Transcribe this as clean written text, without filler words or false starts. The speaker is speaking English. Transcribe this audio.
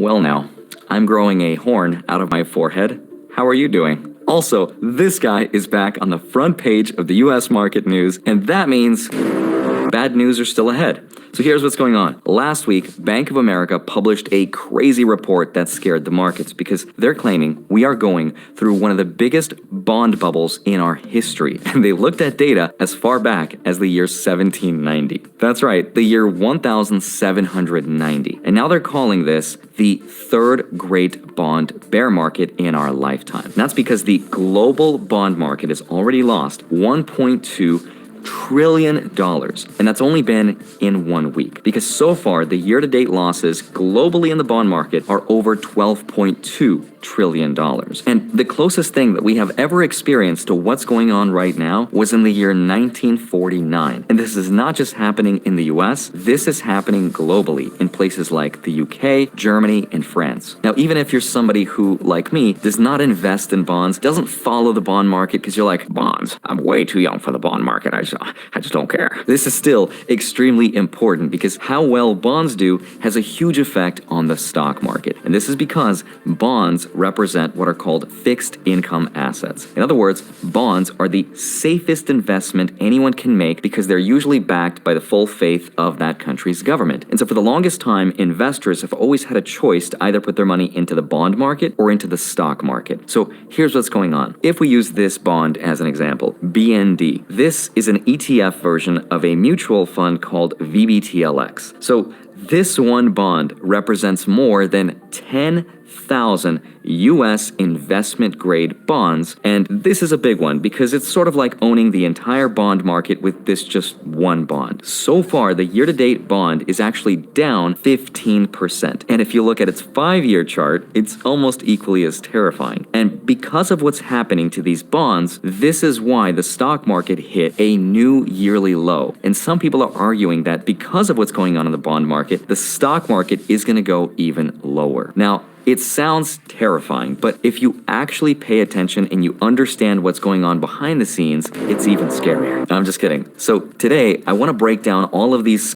Well now, I'm growing a horn out of my forehead. How are you doing? Also, this guy is back on the front page of the US market news, and that means bad news are still ahead. So here's what's going on. Last week, Bank of America published a crazy report that scared the markets because they're claiming we are going through one of the biggest bond bubbles in our history. And they looked at data as far back as the year 1790. That's right, the year 1790. And now they're calling this the third great bond bear market in our lifetime. And that's because the global bond market has already lost $1.2 trillion, and that's only been in 1 week, because so far the year-to-date losses globally in the bond market are over $12.2 trillion. And the closest thing that we have ever experienced to what's going on right now was in the year 1949. And this is not just happening in the US, this is happening globally in places like the UK, Germany, and France. Now, even if you're somebody who, like me, does not invest in bonds, doesn't follow the bond market because you're like, bonds, I'm way too young for the bond market, I just don't care. This is still extremely important because how well bonds do has a huge effect on the stock market. And this is because bonds represent what are called fixed income assets. In other words, bonds are the safest investment anyone can make because they're usually backed by the full faith of that country's government. And so for the longest time, investors have always had a choice to either put their money into the bond market or into the stock market. So here's what's going on. If we use this bond as an example, BND, this is an ETF version of a mutual fund called VBTLX. So this one bond represents more than 10,000 US investment-grade bonds, and this is a big one because it's sort of like owning the entire bond market with this just one bond. So far, the year-to-date bond is actually down 15%, and if you look at its 5-year chart, it's almost equally as terrifying. And because of what's happening to these bonds, this is why the stock market hit a new yearly low. And some people are arguing that because of what's going on in the bond market, the stock market is going to go even lower. Now, it sounds terrifying, but if you actually pay attention and you understand what's going on behind the scenes, it's even scarier. I'm just kidding. So today, I want to break down all of these